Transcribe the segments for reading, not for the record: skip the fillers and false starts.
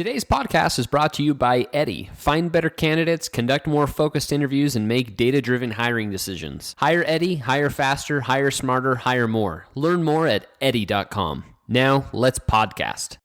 Today's podcast is brought to you by Eddie. Find better candidates, conduct more focused interviews, and make data-driven hiring decisions. Hire Eddie, hire faster, hire smarter, hire more. Learn more at eddie.com. Now, let's podcast.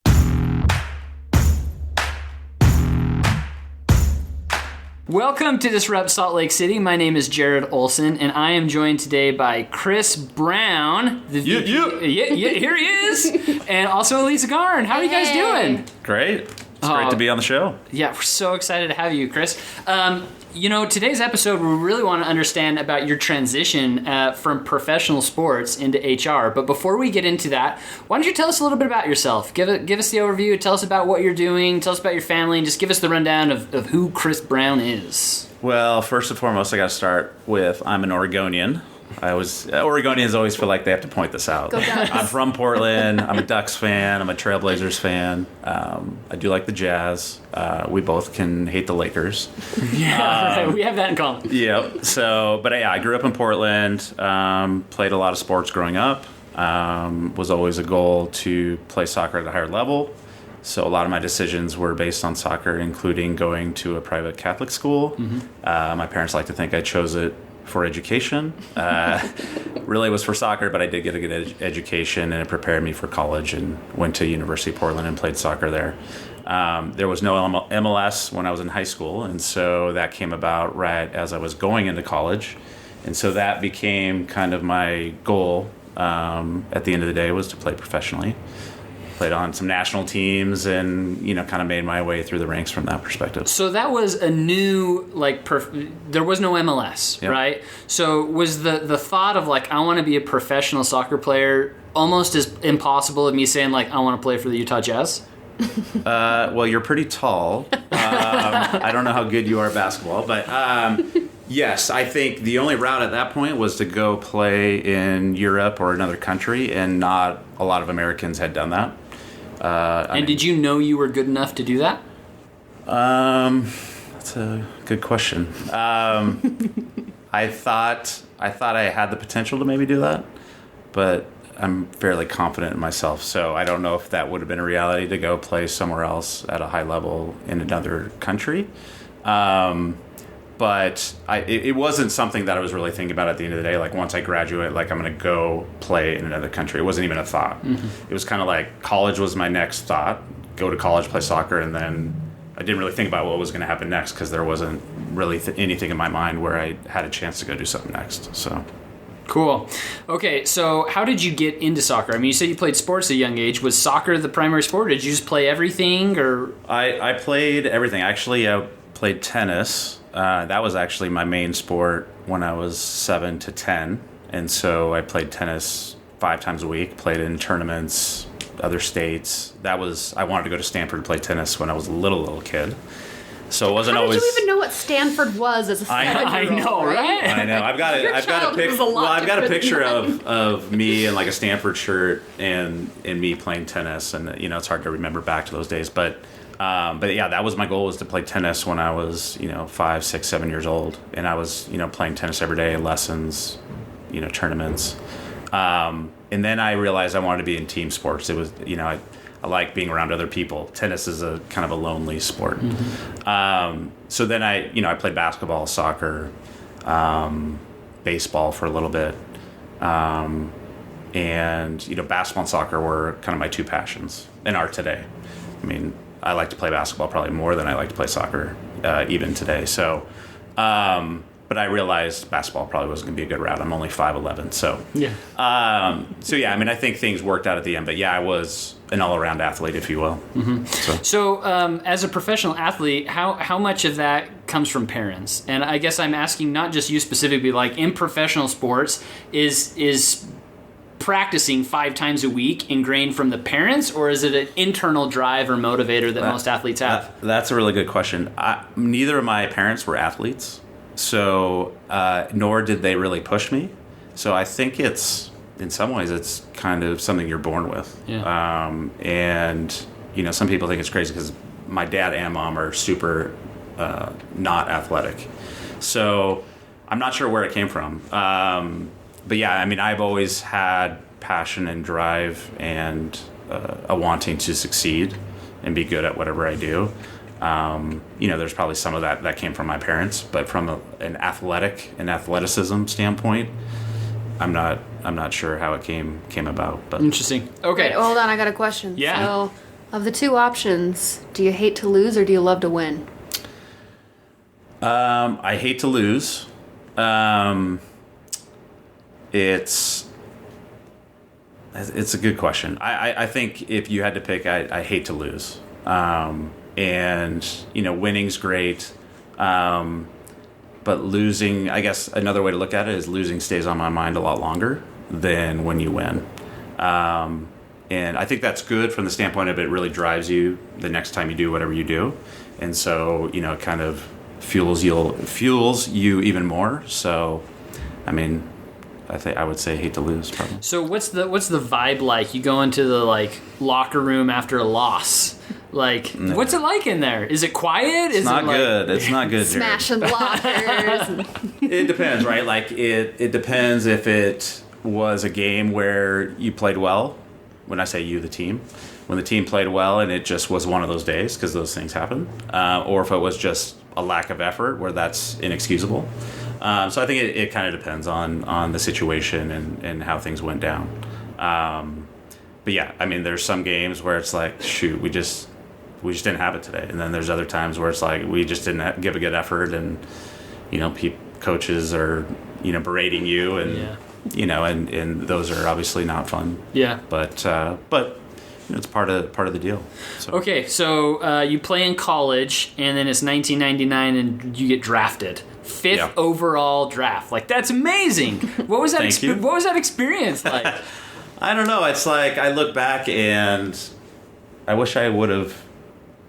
Welcome to Disrupt Salt Lake City. My name is Jared Olson, and I am joined today by Chris Brown. Here he is. And also Elisa. How are you guys doing? Great. It's great to be on the show. Yeah, we're so excited to have you, Chris. Today's episode, we really want to understand about your transition from professional sports into HR. But before we get into that, why don't you tell us a little bit about yourself? Give us the overview. Tell us about what you're doing. Tell us about your family. And just give us the rundown of who Chris Brown is. Well, first and foremost, I got to start with I'm an Oregonian. Oregonians always feel like they have to point this out. Go Ducks. I'm from Portland. I'm a Ducks fan. I'm a Trailblazers fan. I do like the Jazz. We both can hate the Lakers. Yeah, right. We have that in common. Yep. But I grew up in Portland. Played a lot of sports growing up. Was always a goal to play soccer at a higher level. So a lot of my decisions were based on soccer, including going to a private Catholic school. Mm-hmm. My parents like to think I chose it for education. Really was for soccer, but I did get a good education, and it prepared me for college, and went to University of Portland and played soccer there. There was no MLS when I was in high school, and so that came about right as I was going into college. And so that became kind of my goal at the end of the day, was to play professionally. Played on some national teams and, kind of made my way through the ranks from that perspective. So that was a new, there was no MLS, yep. Right? So was the thought of, I want to be a professional soccer player almost as impossible as me saying, I want to play for the Utah Jazz? Well, you're pretty tall. I don't know how good you are at basketball, but yes, I think the only route at that point was to go play in Europe or another country, and not a lot of Americans had done that. Did you know you were good enough to do that? That's a good question. I thought I had the potential to maybe do that, but I'm fairly confident in myself. So I don't know if that would have been a reality to go play somewhere else at a high level in another country. But it wasn't something that I was really thinking about at the end of the day. Once I graduate, I'm going to go play in another country. It wasn't even a thought. Mm-hmm. It was kind of college was my next thought. Go to college, play soccer, and then I didn't really think about what was going to happen next, because there wasn't really anything in my mind where I had a chance to go do something next. So. Cool. Okay, so how did you get into soccer? I mean, you said you played sports at a young age. Was soccer the primary sport? Did you just play everything, or? I played everything. Actually, I played tennis. That was actually my main sport when I was 7 to 10. And so I played tennis 5 times a week, played in tournaments, other states. I wanted to go to Stanford to play tennis when I was a little kid. So it wasn't always. How did you even know what Stanford was as a 7-year-old? I know, right? I know. I've got a picture of me in a Stanford shirt and me playing tennis, and it's hard to remember back to those days, but yeah, that was my goal, was to play tennis when I was 5, 6, 7 years old, and I was playing tennis every day, lessons, tournaments, and then I realized I wanted to be in team sports. It was I like being around other people. Tennis is a kind of a lonely sport. Mm-hmm. So then I played basketball, soccer, baseball for a little bit, and basketball and soccer were kind of my two passions, and are today. I mean, I like to play basketball probably more than I like to play soccer, even today. So, but I realized basketball probably wasn't going to be a good route. I'm only 5'11", so yeah. I think things worked out at the end. But yeah, I was an all-around athlete, if you will. Mm-hmm. So as a professional athlete, how much of that comes from parents? And I guess I'm asking not just you specifically, in professional sports, is practicing 5 times a week ingrained from the parents, or is it an internal drive or motivator that most athletes have? That's a really good question. Neither of my parents were athletes, so nor did they really push me. So I think in some ways it's kind of something you're born with. Yeah. And some people think it's crazy because my dad and mom are super not athletic, so I'm not sure where it came from. But yeah, I mean, I've always had passion and drive and a wanting to succeed. and be good at whatever I do. There's probably some of that came from my parents, but from an athleticism standpoint, I'm not sure how it came about. But Interesting. Okay. Wait, hold on, I got a question. Yeah. So, of the two options, do you hate to lose or do you love to win? I hate to lose. It's a good question. I think if you had to pick, I hate to lose. And winning's great. But losing, I guess another way to look at it is losing stays on my mind a lot longer than when you win. And I think that's good from the standpoint of it really drives you the next time you do whatever you do. And so, it kind of fuels you even more. So, I mean, I would say hate to lose probably. So what's the vibe like? You go into the locker room after a loss. What's it like in there? Is it quiet? It's not good. It's not good. Smashing lockers. It depends, right? It depends if it was a game where you played well. When I say you, the team. When the team played well and it just was one of those days, because those things happen. Or if it was just a lack of effort where that's inexcusable. So I think it kind of depends on the situation and how things went down. But yeah, I mean, there's some games where it's like, shoot, we just didn't have it today. And then there's other times where it's like, we just didn't give a good effort and, coaches are, berating you and, and those are obviously not fun. Yeah. But it's part of the deal. So. Okay, so you play in college, and then it's 1999, and you get drafted, fifth overall draft. That's amazing. What was that? What was that experience like? I don't know. It's like I look back and I wish I would have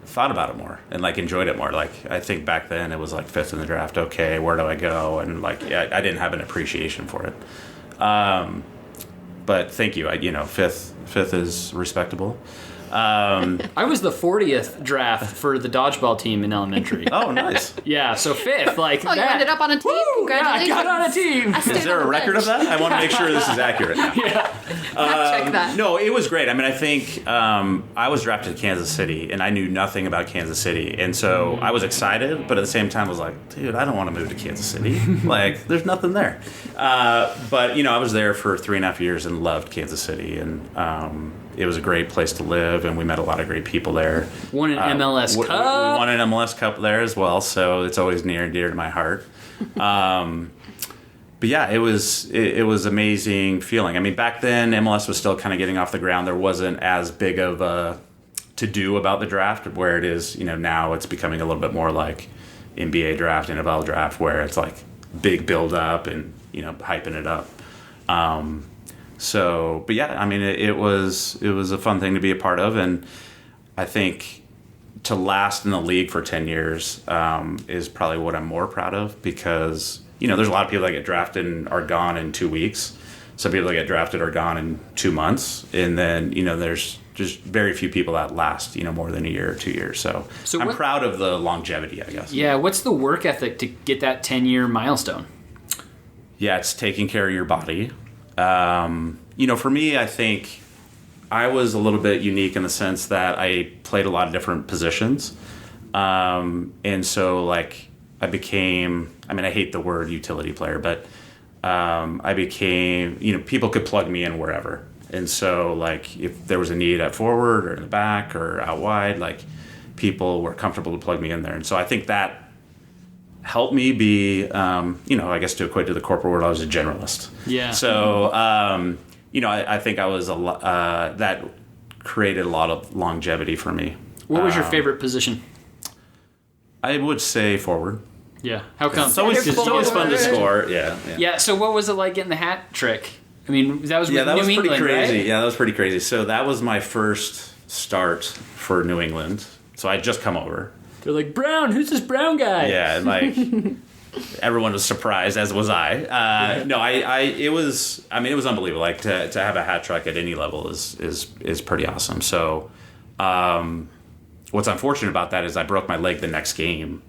thought about it more and enjoyed it more. I think back then it was fifth in the draft. Okay, where do I go? And I didn't have an appreciation for it. But thank you. Fifth is respectable. I was the 40th draft for the dodgeball team in elementary. Oh, nice. Yeah, so fifth, you ended up on a team? Woo! Congratulations. Yeah, I got on a team. Is there a record of that? I want to make sure this is accurate now. Check that. No, it was great. I mean, I think I was drafted to Kansas City, and I knew nothing about Kansas City. And so I was excited, but at the same time, I was like, dude, I don't want to move to Kansas City. There's nothing there. But, I was there for 3.5 years and loved Kansas City. And it was a great place to live, and we met a lot of great people there. Won an MLS Cup. We won an MLS Cup there as well, so it's always near and dear to my heart. But yeah, it was amazing feeling. I mean, back then MLS was still kind of getting off the ground. There wasn't as big of a to do about the draft where it is. Now it's becoming a little bit more like NBA draft, NFL draft, where it's big build up and hyping it up. But yeah, I mean, it was a fun thing to be a part of, and I think to last in the league for 10 years is probably what I'm more proud of, because there's a lot of people that get drafted and are gone in 2 weeks. Some people that get drafted are gone in 2 months, and then there's just very few people that last more than a year or 2 years. So I'm proud of the longevity, I guess. Yeah, what's the work ethic to get that 10-year milestone? Yeah, it's taking care of your body. For me, I think I was a little bit unique in the sense that I played a lot of different positions. And so I became, I hate the word utility player, but I became, people could plug me in wherever. And so if there was a need at forward or in the back or out wide, people were comfortable to plug me in there. And so I think that helped me be, I guess to equate to the corporate world, I was a generalist. Yeah. So, I think I was that created a lot of longevity for me. What was your favorite position? I would say forward. Yeah. How come? It's always fun to score. Yeah. Yeah. So what was it like getting the hat trick? I mean, that was with that New was England, pretty crazy. right? Yeah, that was pretty crazy. So that was my first start for New England. So I'd just come over. They're like, Brown, who's this Brown guy? Yeah, and everyone was surprised, as was I. No, it was unbelievable. To have a hat trick at any level is pretty awesome. So, what's unfortunate about that is I broke my leg the next game,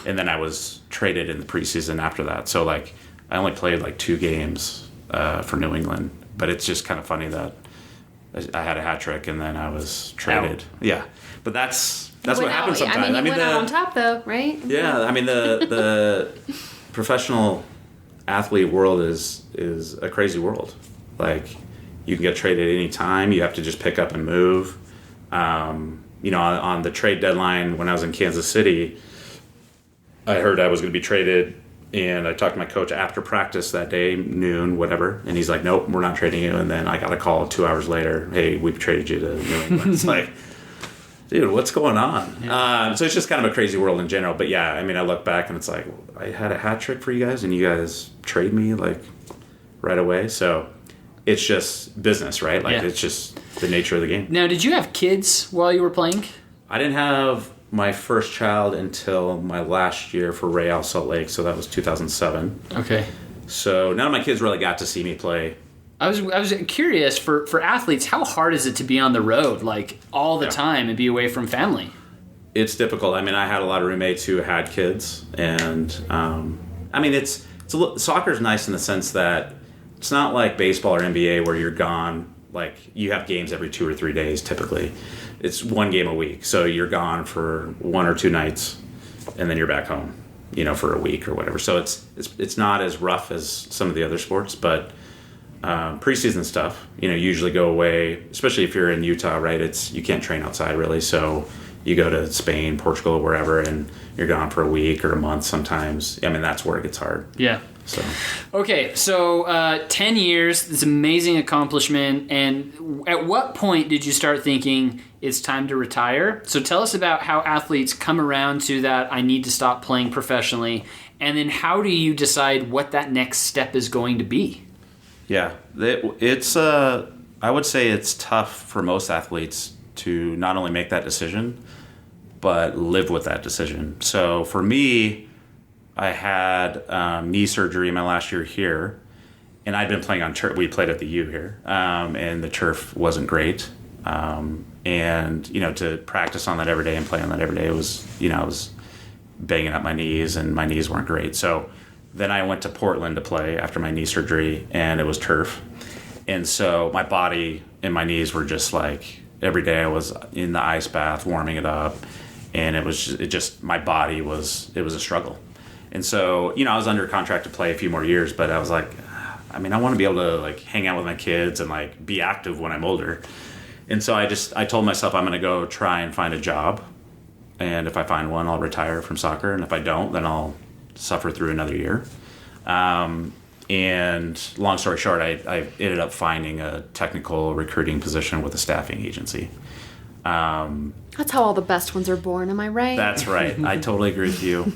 and then I was traded in the preseason after that. So I only played 2 games for New England. But it's just kind of funny that I had a hat trick, and then I was traded. Yeah, but that's what happens sometimes. I mean, you went out on top, though, right? Yeah, I mean the professional athlete world is a crazy world. Like, you can get traded at any time. You have to just pick up and move. On the trade deadline when I was in Kansas City, I heard I was going to be traded, and I talked to my coach after practice that day, noon, whatever, and he's like, "Nope, we're not trading you." And then I got a call 2 hours later, "Hey, we've traded you to New England." It's like, dude, what's going on? Yeah. So it's just kind of a crazy world in general. But yeah, I mean, I look back and it's like, I had a hat trick for you guys, and you guys trade me like right away. So it's just business, right? Like, It's just the nature of the game. Now, did you have kids while you were playing? I didn't have my first child until my last year for Real Salt Lake, so that was 2007. Okay. So none of my kids really got to see me play. I was curious, for athletes, how hard is it to be on the road, like, all the time and be away from family? It's difficult. I mean, I had a lot of roommates who had kids, and I mean, soccer's nice in the sense that it's not like baseball or NBA where you're gone. Like, you have games every 2 or 3 days typically. It's one game a week, so you're gone for 1 or 2 nights, and then you're back home, for a week or whatever. So it's not as rough as some of the other sports, but preseason stuff, usually go away, especially if you're in Utah, right? You can't train outside really, so you go to Spain, Portugal, wherever, and you're gone for a week or a month sometimes. I mean, that's where it gets hard. Yeah. So. Okay, so 10 years, this amazing accomplishment, and at what point did you start thinking it's time to retire? So tell us about how athletes come around to that, I need to stop playing professionally, and then how do you decide what that next step is going to be? Yeah, it's I would say it's tough for most athletes to not only make that decision, but live with that decision. So for me, I had knee surgery my last year here, and I'd been playing on turf. We played at the U here, and the turf wasn't great. And to practice on that every day and play on that every day I was banging up my knees, and my knees weren't great. So then I went to Portland to play after my knee surgery, and it was turf. And so my body and my knees were just like, every day I was in the ice bath warming it up, and it was my body it was a struggle. And so, I was under contract to play a few more years, but I was like, I mean, I want to be able to like hang out with my kids and like be active when I'm older. And so I told myself I'm going to go try and find a job. And if I find one, I'll retire from soccer. And if I don't, then I'll suffer through another year. And long story short, I ended up finding a technical recruiting position with a staffing agency. That's how all the best ones are born, am I right? That's right. I totally agree with you.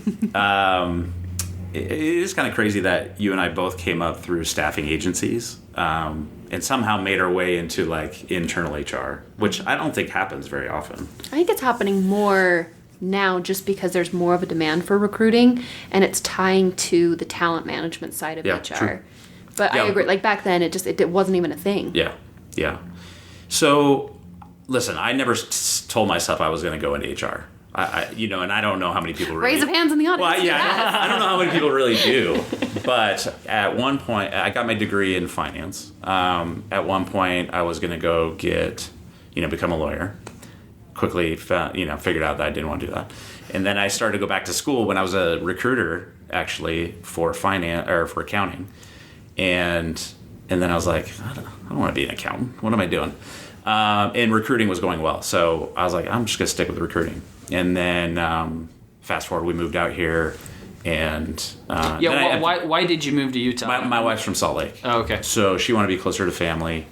It is kind of crazy that you and I both came up through staffing agencies and somehow made our way into like internal HR, which I don't think happens very often. I think it's happening more now just because there's more of a demand for recruiting, and it's tying to the talent management side of HR. True. But I agree. Like back then, it wasn't even a thing. Yeah. So listen, I never told myself I was going to go into HR. And I don't know how many people really... Raise of hands in the audience. Well, yeah, I don't know how many people really do. But at one point, I got my degree in finance. At one point, I was going to go become a lawyer. Quickly, figured out that I didn't want to do that. And then I started to go back to school when I was a recruiter, actually, for finance or for accounting. And then I was like, I don't want to be an accountant. What am I doing? And recruiting was going well. So I was like, I'm just going to stick with recruiting. And then fast forward, we moved out here. And why did you move to Utah? My wife's from Salt Lake. Oh, okay. So she wanted to be closer to family.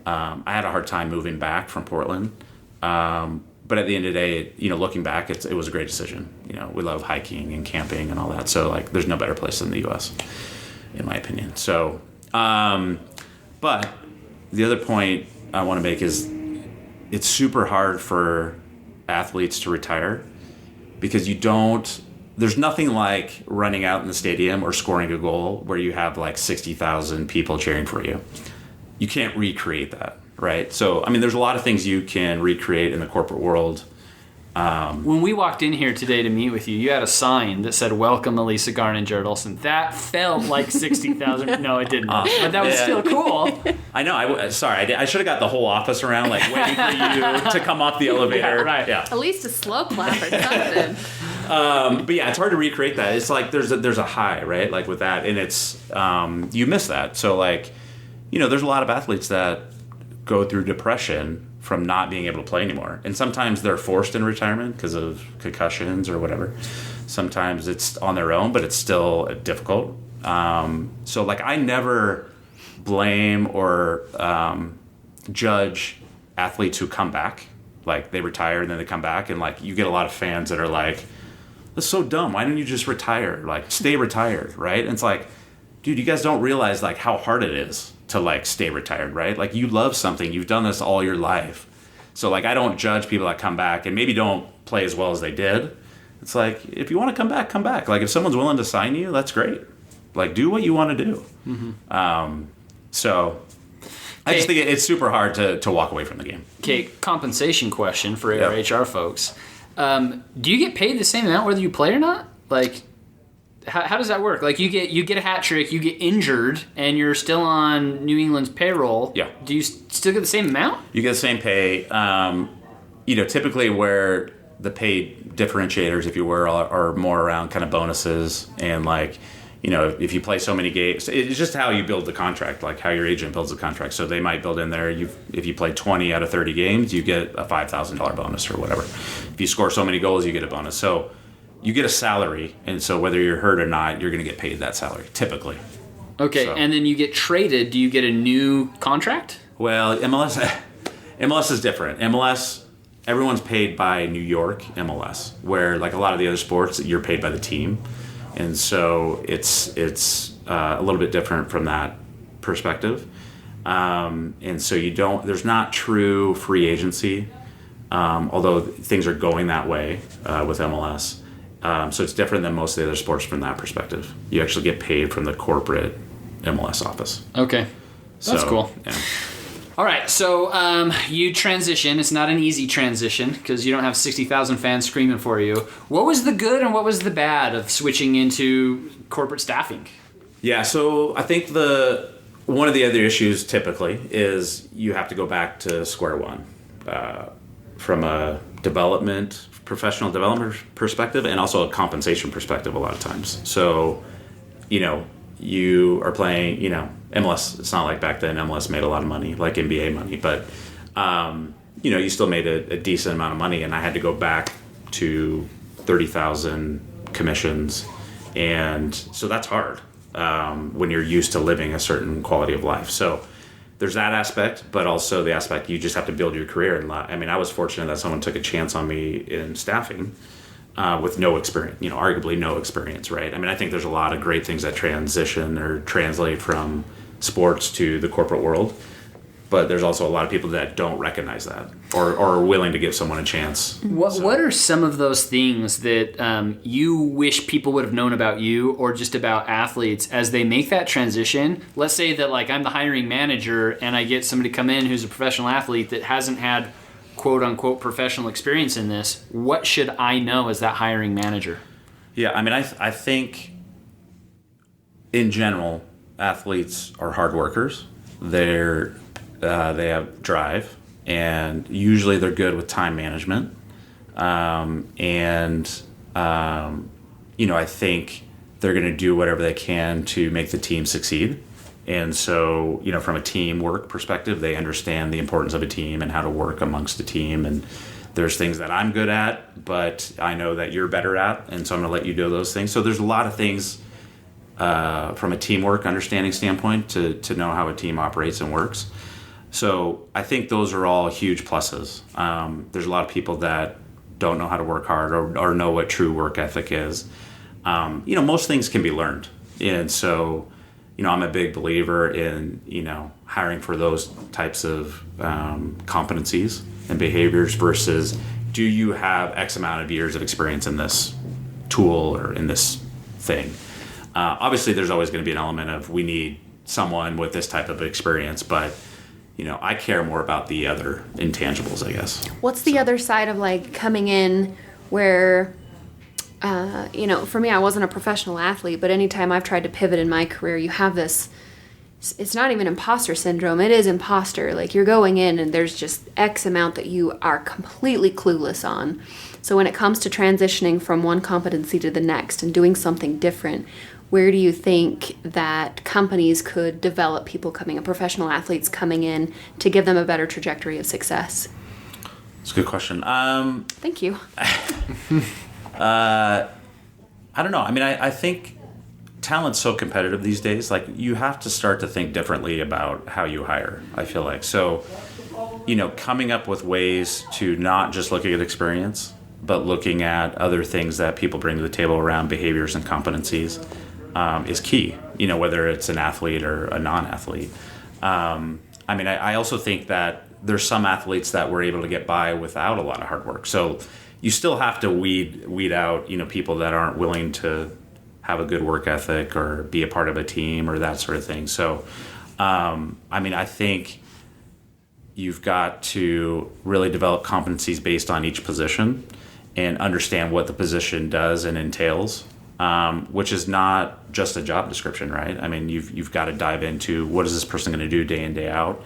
I had a hard time moving back from Portland. But at the end of the day, looking back, it was a great decision. We love hiking and camping and all that. So like, there's no better place than the U.S., in my opinion. So, but the other point I want to make is it's super hard for athletes to retire because there's nothing like running out in the stadium or scoring a goal where you have like 60,000 people cheering for you. You can't recreate that, right? So, I mean, there's a lot of things you can recreate in the corporate world, When we walked in here today to meet with you, you had a sign that said "Welcome, Elisa Garn and Jared Olson." That felt like 60,000. No, it didn't. But that was still cool. I know. I should have got the whole office around, like waiting for you to come off the elevator. Yeah, right. Yeah. At least a slow clap or something. But yeah, it's hard to recreate that. It's like there's a high, right? Like with that, and it's you miss that. So like, there's a lot of athletes that go through depression from not being able to play anymore. And sometimes they're forced in retirement because of concussions or whatever. Sometimes it's on their own, but it's still difficult. So like I never blame or judge athletes who come back. Like they retire and then they come back, and like you get a lot of fans that are like, "That's so dumb. Why didn't you just retire? Like stay retired, right?" And it's like, dude, you guys don't realize like how hard it is to like stay retired, right? Like you love something, you've done this all your life. So like I don't judge people that come back and maybe don't play as well as they did. It's like if you want to come back, come back. Like if someone's willing to sign you, that's great. Like do what you want to do. Mm-hmm. So I just think it's super hard to walk away from the game. Okay, compensation question for our HR folks. Do you get paid the same amount whether you play or not? Like, how does that work? Like, you get a hat trick, you get injured, and you're still on New England's payroll. Yeah. Do you still get the same amount? You get the same pay. Typically where the pay differentiators, if you were, are more around kind of bonuses and like, if you play so many games, it's just how you build the contract, like how your agent builds the contract. So they might build in there, if you play 20 out of 30 games, you get a $5,000 bonus or whatever. If you score so many goals, you get a bonus. So you get a salary, and so whether you're hurt or not, you're going to get paid that salary, typically. Okay, so. And then you get traded. Do you get a new contract? Well, MLS is different. MLS, everyone's paid by New York MLS, where like a lot of the other sports, you're paid by the team. And so it's a little bit different from that perspective. And so there's not true free agency, although things are going that way with MLS. So it's different than most of the other sports from that perspective. You actually get paid from the corporate MLS office. Okay. That's cool. Yeah. All right, so you transition. It's not an easy transition because you don't have 60,000 fans screaming for you. What was the good and what was the bad of switching into corporate staffing? Yeah, so I think one of the other issues typically is you have to go back to square one from a professional development perspective, and also a compensation perspective a lot of times. So, you are playing, MLS, it's not like back then MLS made a lot of money, like NBA money, but, you still made a decent amount of money, and I had to go back to 30,000 commissions, and so that's hard when you're used to living a certain quality of life. So there's that aspect, but also the aspect you just have to build your career. And I was fortunate that someone took a chance on me in staffing with no experience, arguably no experience, right? I think there's a lot of great things that transition or translate from sports to the corporate world, but there's also a lot of people that don't recognize that or are willing to give someone a chance. What are some of those things that you wish people would have known about you or just about athletes as they make that transition? Let's say that like I'm the hiring manager and I get somebody come in who's a professional athlete that hasn't had quote unquote professional experience in this. What should I know as that hiring manager? Yeah, I think in general, athletes are hard workers. They have drive, and usually they're good with time management. I think they're going to do whatever they can to make the team succeed. And so, from a teamwork perspective, they understand the importance of a team and how to work amongst the team. And there's things that I'm good at, but I know that you're better at, and so I'm going to let you do those things. So there's a lot of things from a teamwork understanding standpoint to know how a team operates and works. So I think those are all huge pluses. There's a lot of people that don't know how to work hard or know what true work ethic is. Most things can be learned. And so, I'm a big believer in, hiring for those types of competencies and behaviors versus do you have X amount of years of experience in this tool or in this thing. Obviously, there's always going to be an element of we need someone with this type of experience, but I care more about the other intangibles, I guess. What's the other side of like coming in where, for me, I wasn't a professional athlete, but anytime I've tried to pivot in my career, you have this, it's not even imposter syndrome, it is imposter. Like you're going in and there's just X amount that you are completely clueless on. So when it comes to transitioning from one competency to the next and doing something different, where do you think that companies could develop people coming in, professional athletes coming in, to give them a better trajectory of success? That's a good question. Thank you. I don't know. I mean, I think talent's so competitive these days. Like, you have to start to think differently about how you hire, I feel like. So, coming up with ways to not just look at experience, but looking at other things that people bring to the table around behaviors and competencies is key, whether it's an athlete or a non-athlete. I also think that there's some athletes that were able to get by without a lot of hard work. So you still have to weed out, people that aren't willing to have a good work ethic or be a part of a team or that sort of thing. So, I think you've got to really develop competencies based on each position and understand what the position does and entails, which is not just a job description, right? I mean, you've got to dive into what is this person going to do day in, day out,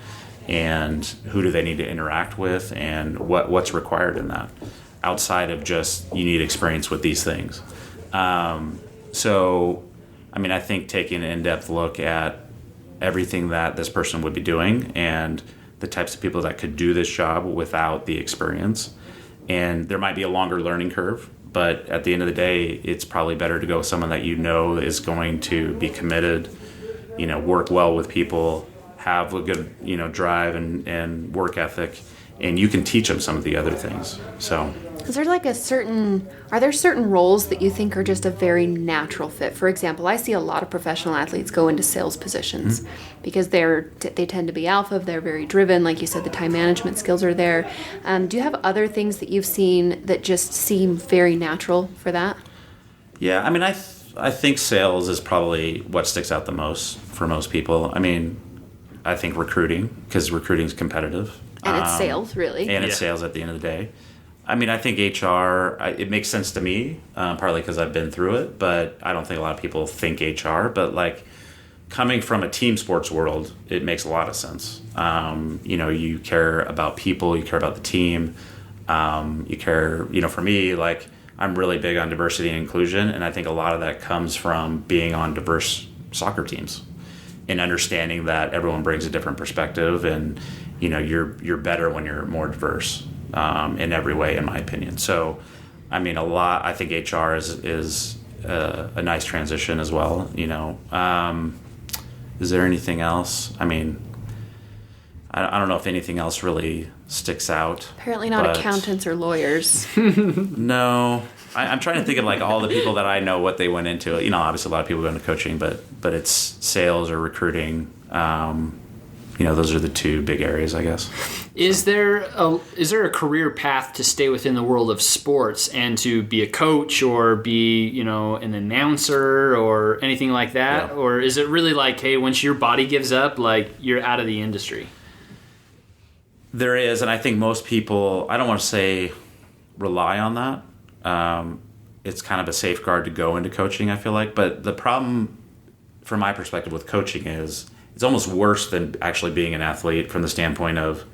and who do they need to interact with, and what's required in that, outside of just you need experience with these things. I think taking an in-depth look at everything that this person would be doing and the types of people that could do this job without the experience. And there might be a longer learning curve, but at the end of the day, it's probably better to go with someone that is going to be committed, work well with people, have a good, drive and work ethic, and you can teach them some of the other things. So, is there are there certain roles that you think are just a very natural fit? For example, I see a lot of professional athletes go into sales positions because they tend to be alpha, they're very driven, like you said, the time management skills are there. Do you have other things that you've seen that just seem very natural for that? Yeah, I think sales is probably what sticks out the most for most people. I think recruiting, because recruiting is competitive. And it's sales, really. And it's sales at the end of the day. I think HR, it makes sense to me, partly because I've been through it, but I don't think a lot of people think HR. But, coming from a team sports world, it makes a lot of sense. You care about people, you care about the team, you care, for me, I'm really big on diversity and inclusion, and I think a lot of that comes from being on diverse soccer teams and understanding that everyone brings a different perspective, and you're better when you're more diverse in every way, in my opinion. So, I think HR is a nice transition as well. Is there anything else? I don't know if anything else really sticks out. Apparently not accountants or lawyers. No. I'm trying to think of all the people that I know, what they went into. Obviously a lot of people go into coaching, but it's sales or recruiting. Those are the two big areas, I guess. Is there a career path to stay within the world of sports and to be a coach or be, an announcer or anything like that? Yeah. Or is it really hey, once your body gives up, you're out of the industry? There is, and I think most people, I don't want to say rely on that. It's kind of a safeguard to go into coaching, I feel like. But the problem, from my perspective, with coaching is it's almost worse than actually being an athlete from the standpoint of,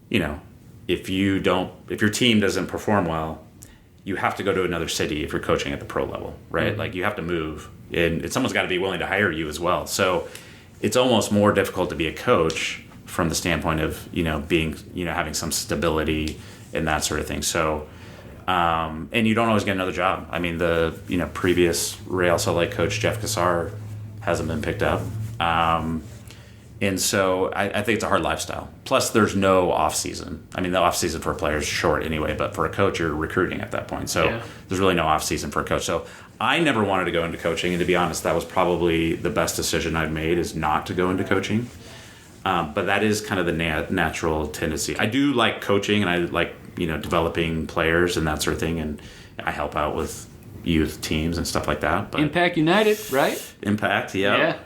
if your team doesn't perform well, you have to go to another city if you're coaching at the pro level, right? Mm-hmm. You have to move, and someone's got to be willing to hire you as well. So it's almost more difficult to be a coach from the standpoint of, being, having some stability and that sort of thing. So, and you don't always get another job. The, previous Real Salt Lake coach, Jeff Cassar, hasn't been picked up. And so I think it's a hard lifestyle. Plus, there's no off season. The off season for a player is short anyway, but for a coach, you're recruiting at that point. So there's really no off season for a coach. So I never wanted to go into coaching, and to be honest, that was probably the best decision I've made, is not to go into coaching. But that is kind of the natural tendency. I do like coaching, and I like developing players and that sort of thing, and I help out with youth teams and stuff like that. But Impact United, right? Impact, yeah.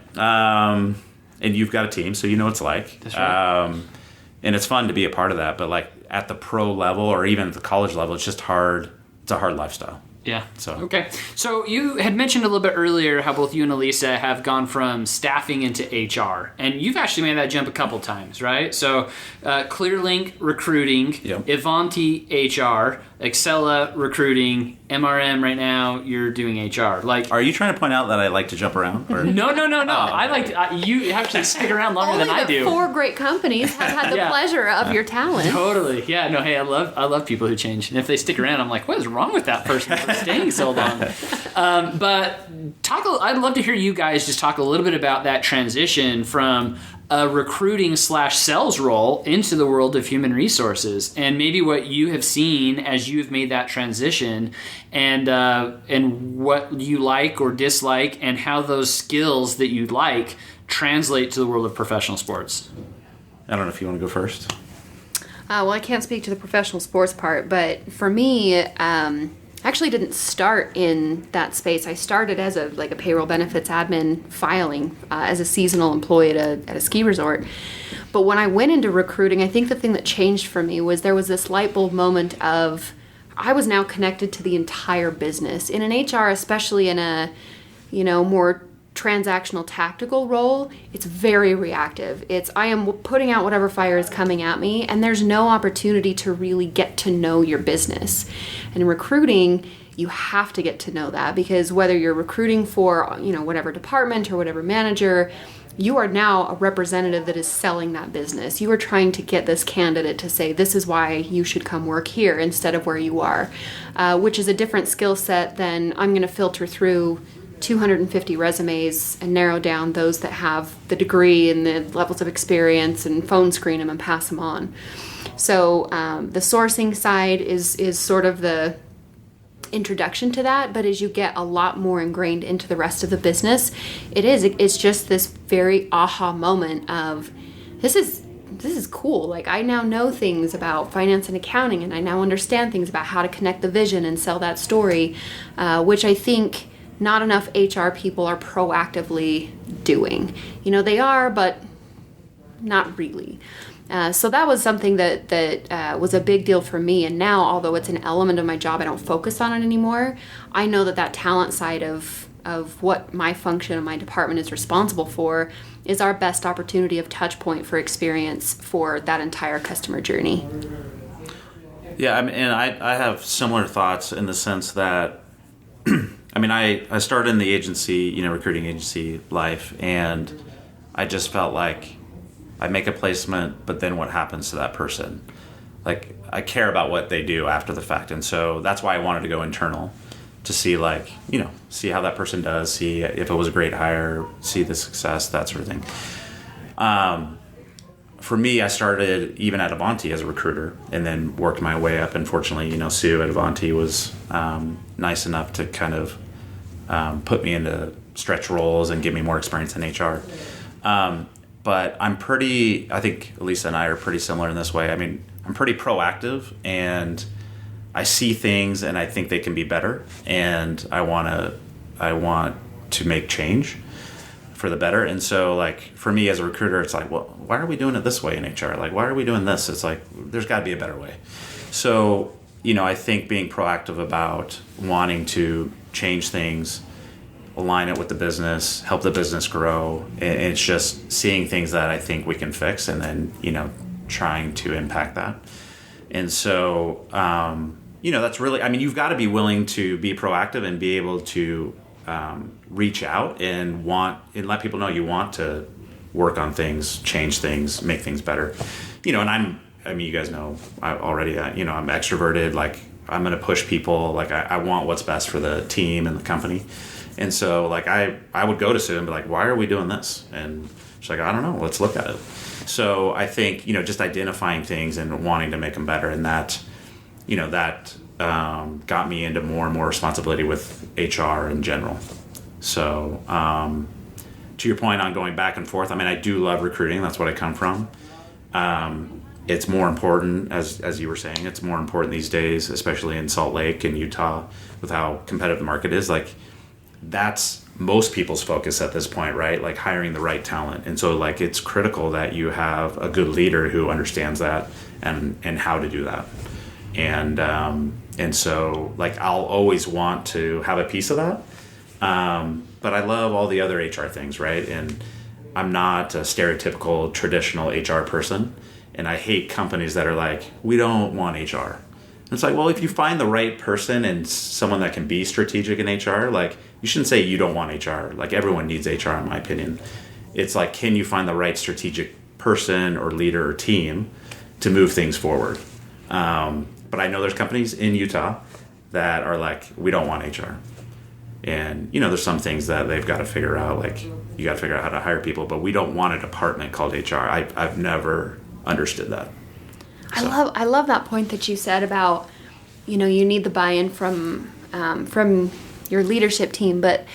And you've got a team, so you know what it's like. That's right. and it's fun to be a part of that. But like at the pro level or even at the college level, it's just hard. It's a hard lifestyle. Yeah. So okay. So you had mentioned a little bit earlier how both you and Elisa have gone from staffing into HR, and you've actually made that jump a couple times, right? So ClearLink recruiting, Yep. Ivanti HR, Excella recruiting, MRM right now you're doing HR. Like, are you trying to point out that I like to jump around? Or? No. Oh, I like you actually stick around longer than I Only do. the 4 great companies have had the Yeah. pleasure of your talent. Totally. Yeah. No. Hey, I love people who change, and if they stick around, I'm like, what is wrong with that person for staying so long? But I'd love to hear you guys just talk a little bit about that transition from a recruiting / sales role into the world of human resources, and maybe what you have seen as you have made that transition, and what you like or dislike, and how those skills that you like translate to the world of professional sports. I don't know if you want to go first. Well, I can't speak to the professional sports part, but for me, I actually didn't start in that space. I started as a payroll benefits admin filing as a seasonal employee at a ski resort. But when I went into recruiting, I think the thing that changed for me was there was this light bulb moment of I was now connected to the entire business. In an HR, especially in a more transactional tactical role, it's very reactive. I am putting out whatever fire is coming at me, and there's no opportunity to really get to know your business. And in recruiting, you have to get to know that, because whether you're recruiting for whatever department or whatever manager, you are now a representative that is selling that business. You are trying to get this candidate to say, this is why you should come work here instead of where you are, which is a different skill set than I'm going to filter through 250 resumes and narrow down those that have the degree and the levels of experience and phone screen them and pass them on. So the sourcing side is sort of the introduction to that, but as you get a lot more ingrained into the rest of the business, it's just this very aha moment of this is cool. Like, I now know things about finance and accounting, and I now understand things about how to connect the vision and sell that story, which I think not enough HR people are proactively doing. They are, but not really. So that was something that was a big deal for me. And now, although it's an element of my job, I don't focus on it anymore. I know that talent side of what my function and my department is responsible for is our best opportunity of touch point for experience for that entire customer journey. Yeah, and I have similar thoughts in the sense that I started in the agency, recruiting agency life, and I just felt like I make a placement, but then what happens to that person? Like, I care about what they do after the fact, and so that's why I wanted to go internal to see, see how that person does, see if it was a great hire, see the success, that sort of thing. For me, I started even at Avanti as a recruiter and then worked my way up. And fortunately, Sue at Avanti was nice enough to kind of put me into stretch roles and give me more experience in HR. But I think Elisa and I are pretty similar in this way. I'm pretty proactive, and I see things and I think they can be better, and I want to make change for the better. And so, for me as a recruiter, it's like, well, why are we doing it this way in HR? Why are we doing this? It's like, there's got to be a better way. So, I think being proactive about wanting to change things, align it with the business, help the business grow, and it's just seeing things that I think we can fix, and then, trying to impact that. And so, that's really, you've got to be willing to be proactive and be able to reach out and let people know you want to work on things, change things, make things better. And you guys know already, I'm extroverted. I'm going to push people. I want what's best for the team and the company. And so, I would go to Sue and be like, why are we doing this? And she's like, I don't know, let's look at it. So I think, just identifying things and wanting to make them better, and that got me into more and more responsibility with HR in general. So to your point on going back and forth, I do love recruiting. That's what I come from. It's more important, as you were saying, it's more important these days, especially in Salt Lake and Utah, with how competitive the market is. that's most people's focus at this point, right? Like hiring the right talent. And so like it's critical that you have a good leader who understands that and how to do that. And so like I'll always want to have a piece of that. But I love all the other HR things, right? And I'm not a stereotypical traditional HR person. And I hate companies that are like, we don't want HR. It's like, well, if you find the right person and someone that can be strategic in HR, like you shouldn't say you don't want HR. Like everyone needs HR, in my opinion. It's like, can you find the right strategic person or leader or team to move things forward? But I know there's companies in Utah that are like, we don't want HR. And, there's some things that they've got to figure out. Like you got to figure out how to hire people, but we don't want a department called HR. I've never understood that. So. I love that point that you said about, you need the buy-in from your leadership team, but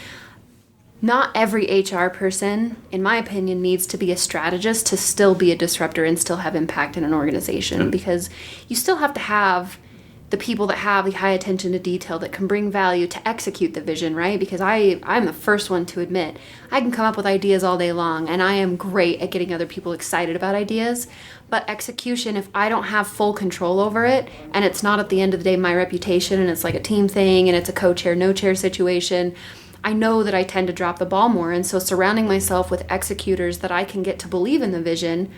not every HR person, in my opinion, needs to be a strategist to still be a disruptor and still have impact in an organization, because you still have to have the people that have the high attention to detail that can bring value to execute the vision, right? Because I'm the first one to admit I can come up with ideas all day long, and I am great at getting other people excited about ideas. But execution, if I don't have full control over it, and it's not at the end of the day my reputation, and it's like a team thing, and it's a co-chair, no-chair situation, I know that I tend to drop the ball more. And so surrounding myself with executors that I can get to believe in the vision.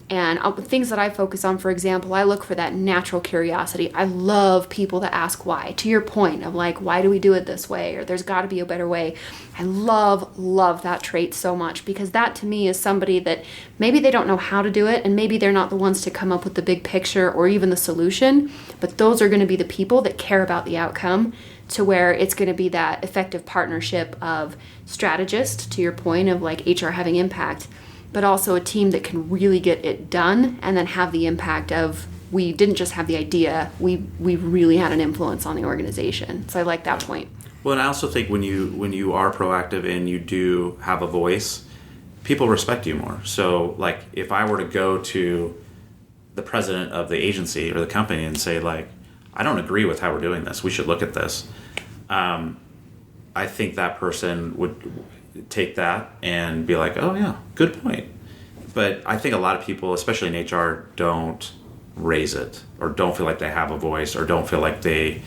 And things that I focus on, for example, I look for that natural curiosity. I love people that ask why. To your point of like, why do we do it this way? Or there's got to be a better way. I love that trait so much, because that to me is somebody that maybe they don't know how to do it, and maybe they're not the ones to come up with the big picture or even the solution, but those are going to be the people that care about the outcome, to where it's going to be that effective partnership of strategist, to your point of like HR having impact, but also a team that can really get it done and then have the impact of, we didn't just have the idea, we really had an influence on the organization. So I like that point. Well, and I also think when you are proactive and you do have a voice, people respect you more. So like if I were to go to the president of the agency or the company and say like, I don't agree with how we're doing this, we should look at this. I think that person would take that and be like, oh yeah, good point. But I think a lot of people, especially in HR, don't raise it, or don't feel like they have a voice, or don't feel like they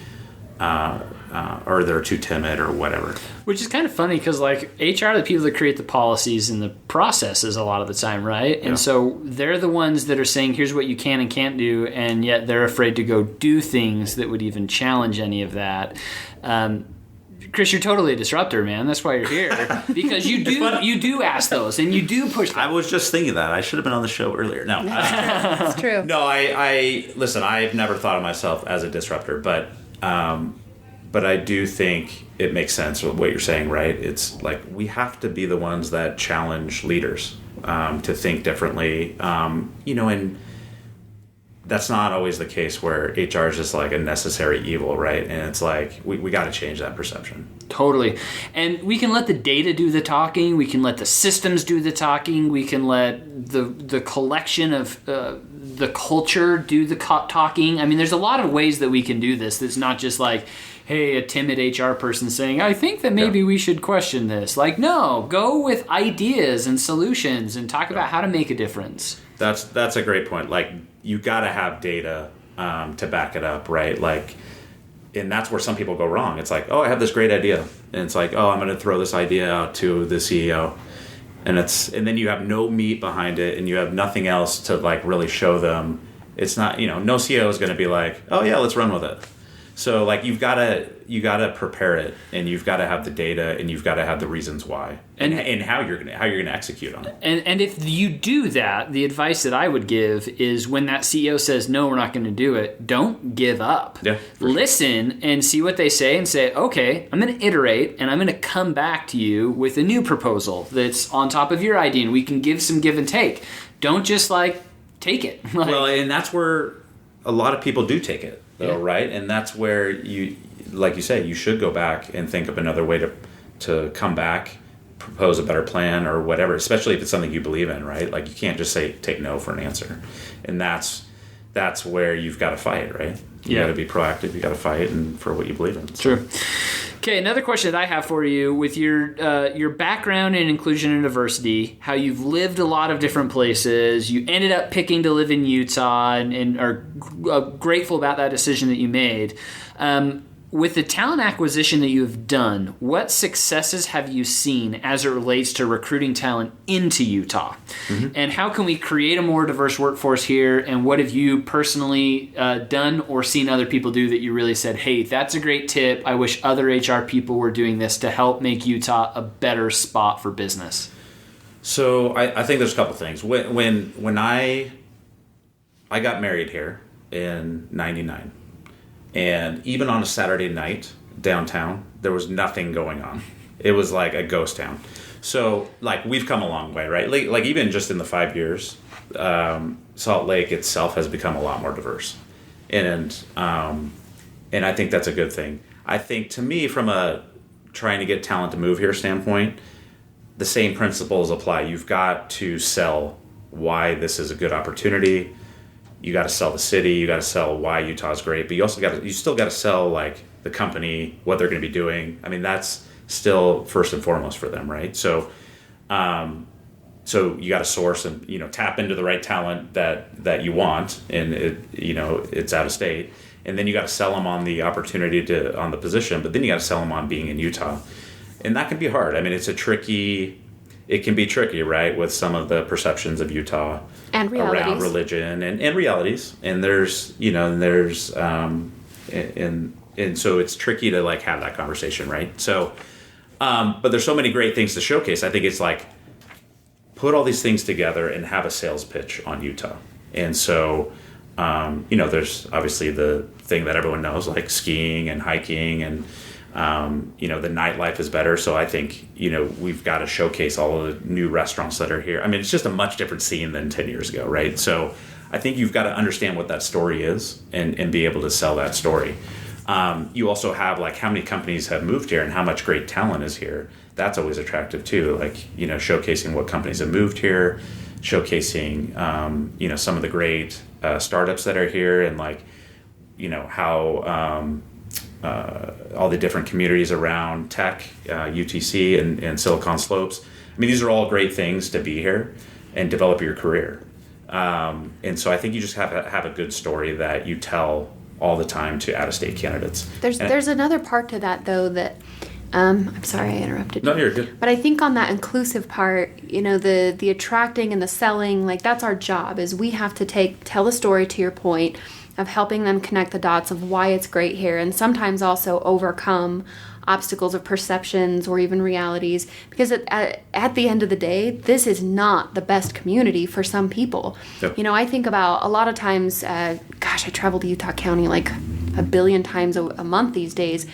or they're too timid or whatever. Which is kind of funny, because like HR are the people that create the policies and the processes a lot of the time, right? And so they're the ones that are saying, here's what you can and can't do, and yet they're afraid to go do things that would even challenge any of that. Chris, you're totally a disruptor, man. That's why you're here, because you do ask those and you do push them. I was just thinking that I should have been on the show earlier. No, It's true. No, I listen. I've never thought of myself as a disruptor, but I do think it makes sense what you're saying, right? It's like we have to be the ones that challenge leaders to think differently, and that's not always the case where HR is just like a necessary evil, right? And it's like, we got to change that perception. Totally. And we can let the data do the talking. We can let the systems do the talking. We can let the collection of the culture do the talking. I mean, there's a lot of ways that we can do this. That's not just like, hey, a timid HR person saying, I think that maybe we should question this. Like, no, go with ideas and solutions and talk about how to make a difference. That's a great point. Like, you got to have data to back it up, right? Like, and that's where some people go wrong. It's like, oh, I have this great idea, and it's like, oh, I'm going to throw this idea out to the CEO, and then you have no meat behind it, and you have nothing else to like really show them. It's not, no CEO is going to be like, oh yeah, let's run with it. So like you gotta prepare it, and you've got to have the data, and you've got to have the reasons why, and how you're gonna execute on it. And if you do that, the advice that I would give is when that CEO says no, we're not going to do it, don't give up. Yeah, listen and see what they say, and say, okay, I'm going to iterate, and I'm going to come back to you with a new proposal that's on top of your idea, and we can give some give and take. Don't just like take it. Well, and that's where a lot of people do take it. Though, right? And that's where you, like you say, you should go back and think of another way to come back, propose a better plan or whatever, especially if it's something you believe in, right? Like you can't just say take no for an answer. And that's where you've got to fight, right? You got to be proactive, you got to fight and for what you believe in. True. Okay, another question that I have for you, with your background in inclusion and diversity, how you've lived a lot of different places, you ended up picking to live in Utah and are grateful about that decision that you made. With the talent acquisition that you have done, what successes have you seen as it relates to recruiting talent into Utah? Mm-hmm. And how can we create a more diverse workforce here? And what have you personally done or seen other people do that you really said, hey, that's a great tip. I wish other HR people were doing this to help make Utah a better spot for business? So I think there's a couple things. When I got married here in 99, and even on a Saturday night downtown, there was nothing going on. It was like a ghost town. So, like, we've come a long way, right? Like even just in the 5 years, Salt Lake itself has become a lot more diverse. And I think that's a good thing. I think, to me, from a trying to get talent to move here standpoint, the same principles apply. You've got to sell why this is a good opportunity. You got to sell the city. You got to sell why Utah's great, but you still got to sell like the company, what they're going to be doing. I mean, that's still first and foremost for them, right? So, so you got to source and tap into the right talent that you want, and it's out of state, and then you got to sell them on the opportunity on the position, but then you got to sell them on being in Utah, and that can be hard. I mean, it can be tricky, right, with some of the perceptions of Utah and around religion and realities. And there's and so it's tricky to like have that conversation, right? So, but there's so many great things to showcase. I think it's like put all these things together and have a sales pitch on Utah. And so, there's obviously the thing that everyone knows, like skiing and hiking and the nightlife is better. So I think, we've got to showcase all of the new restaurants that are here. I mean, it's just a much different scene than 10 years ago, right? So I think you've got to understand what that story is and be able to sell that story. You also have like how many companies have moved here and how much great talent is here. That's always attractive too. Like, showcasing what companies have moved here, showcasing, some of the great startups that are here, and like, how all the different communities around tech, UTC and Silicon Slopes. I mean, these are all great things to be here and develop your career. And so I think you just have to have a good story that you tell all the time to out-of-state candidates. There's another part to that, though, that I'm sorry I interrupted you. No, you're good. But I think on that inclusive part, the attracting and the selling, like that's our job, is we have to tell the story, to your point, of helping them connect the dots of why it's great here, and sometimes also overcome obstacles of perceptions or even realities, because at the end of the day, this is not the best community for some people. Yep. I think about a lot of times, I travel to Utah County like a billion times a month these days,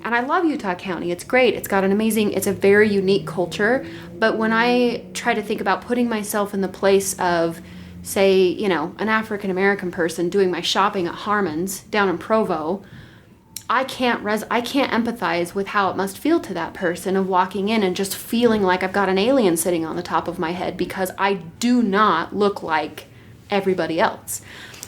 and I love Utah County. It's great. It's a very unique culture, but when I try to think about putting myself in the place of, say, an African-American person doing my shopping at Harmon's down in Provo, I can't empathize with how it must feel to that person of walking in and just feeling like I've got an alien sitting on the top of my head because I do not look like everybody else.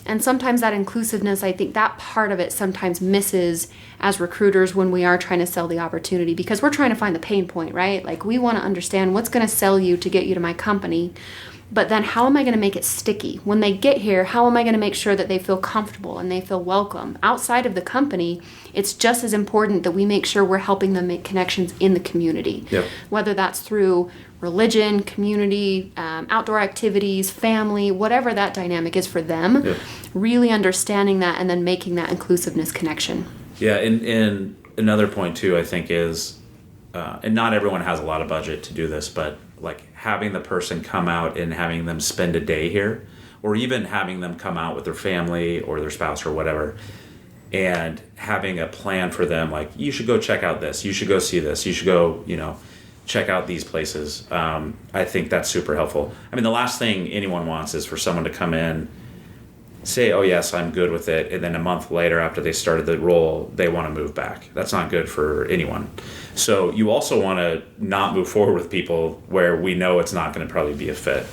And sometimes that inclusiveness, I think that part of it sometimes misses as recruiters when we are trying to sell the opportunity, because we're trying to find the pain point, right? Like, we want to understand what's going to sell you to get you to my company. But then how am I going to make it sticky? When they get here, how am I going to make sure that they feel comfortable and they feel welcome? Outside of the company, it's just as important that we make sure we're helping them make connections in the community. Yep. Whether that's through religion, community, outdoor activities, family, whatever that dynamic is for them, yep. Really understanding that and then making that inclusiveness connection. Yeah, and another point too, I think, is, and not everyone has a lot of budget to do this, but like having the person come out and having them spend a day here, or even having them come out with their family or their spouse or whatever, and having a plan for them, like, you should go check out this, you should go see this, you should go, check out these places. I think that's super helpful. I mean, the last thing anyone wants is for someone to come in, say, oh yes, I'm good with it, and then a month later after they started the role, they want to move back. That's not good for anyone. So you also want to not move forward with people where we know it's not going to probably be a fit.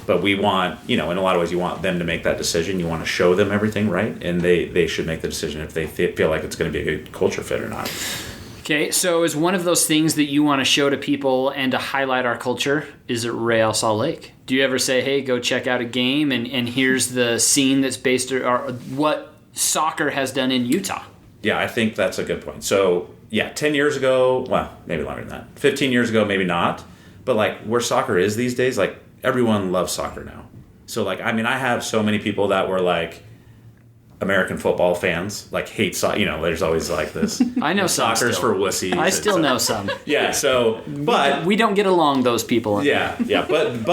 But we want, in a lot of ways, you want them to make that decision. You want to show them everything, right? And they should make the decision if they feel like it's going to be a good culture fit or not. Okay, so is one of those things that you want to show to people and to highlight our culture, is it Real Salt Lake? Do you ever say, hey, go check out a game and here's the scene that's based, or what soccer has done in Utah? Yeah, I think that's a good point. So, 10 years ago, well, maybe longer than that. 15 years ago, maybe not. But, like, where soccer is these days, like, everyone loves soccer now. So, like, I mean, I have so many people that were, like, American football fans, like, hate soccer. You know, there's always, like, this. I know some soccer's still. for wussies. I still know some. Yeah, so, but... We don't get along, those people. Yeah, but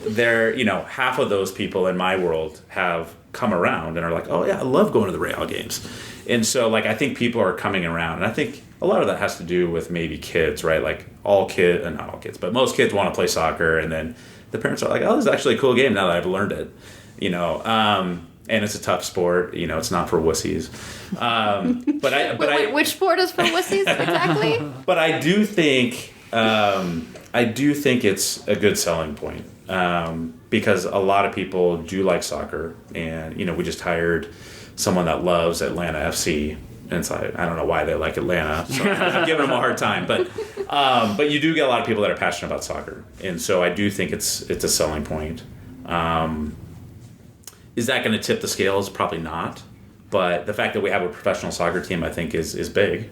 they're, half of those people in my world have come around and are like, oh, yeah, I love going to the Real games. And so, like, I think people are coming around. And I think a lot of that has to do with maybe kids, right? Like, not all kids, but most kids want to play soccer. And then the parents are like, oh, this is actually a cool game now that I've learned it, and it's a tough sport. It's not for wussies. Which sport is for wussies exactly? But I do think it's a good selling point because a lot of people do like soccer, and we just hired someone that loves Atlanta FC, and so I don't know why they like Atlanta. So I'm giving them a hard time, but you do get a lot of people that are passionate about soccer, and so I do think it's a selling point. Is that going to tip the scales? Probably not. But the fact that we have a professional soccer team, I think, is big.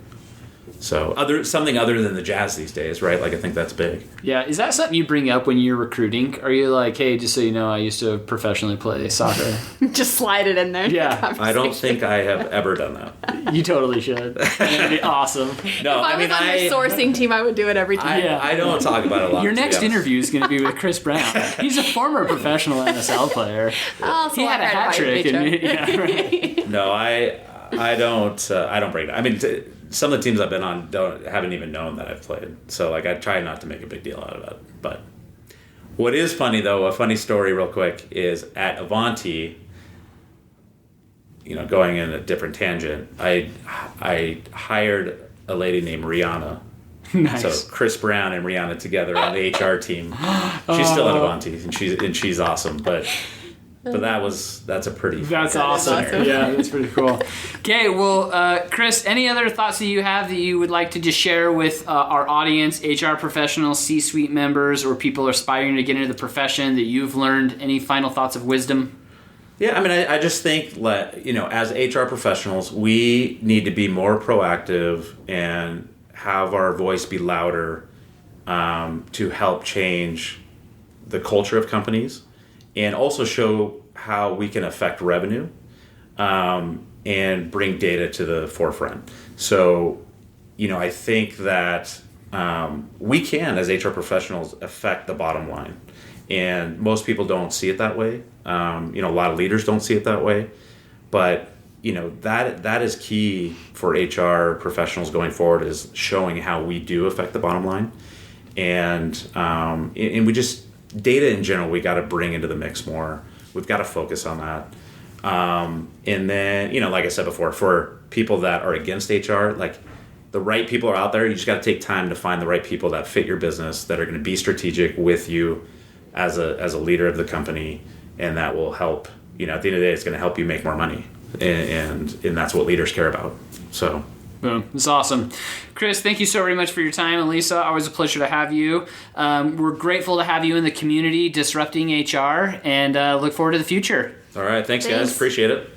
So something other than the Jazz these days, right? Like, I think that's big. Yeah. Is that something you bring up when you're recruiting? Are you like, hey, just so you know, I used to professionally play soccer? Just slide it in there. Yeah. I don't think I have ever done that. You totally should. It'd be awesome. No, if I was on your sourcing team, I would do it every time. I don't talk about it a lot. Your next interview is going to be with Chris Brown. He's a former professional NSL player. Oh, so he had a hat trick. Right. No, I don't break it. I mean, some of the teams I've been on haven't even known that I've played. So, like, I try not to make a big deal out of it. But what is funny, though, a funny story real quick, is at Avanti, going in a different tangent, I hired a lady named Rihanna. Nice. So Chris Brown and Rihanna together on the HR team. She's still at Avanti, and she's awesome. But that's a pretty... That's awesome. Yeah, that's pretty cool. Okay, well, Chris, any other thoughts that you have that you would like to just share with our audience, HR professionals, C-suite members, or people aspiring to get into the profession that you've learned? Any final thoughts of wisdom? Yeah, I mean, I just think, as HR professionals, we need to be more proactive and have our voice be louder to help change the culture of companies, and also show how we can affect revenue and bring data to the forefront. So, I think that we can, as HR professionals, affect the bottom line. And most people don't see it that way. A lot of leaders don't see it that way. But, that is key for HR professionals going forward, is showing how we do affect the bottom line. And we just... data in general, we got to bring into the mix more. We've got to focus on that. And then, like I said before, for people that are against HR, like, the right people are out there. You just got to take time to find the right people that fit your business, that are going to be strategic with you as a leader of the company, and that will help. At the end of the day, it's going to help you make more money, and that's what leaders care about. So. Boom. It's awesome. Chris, thank you so very much for your time. And Lisa, always a pleasure to have you. We're grateful to have you in the community disrupting HR, and look forward to the future. All right. Thanks, guys. Appreciate it.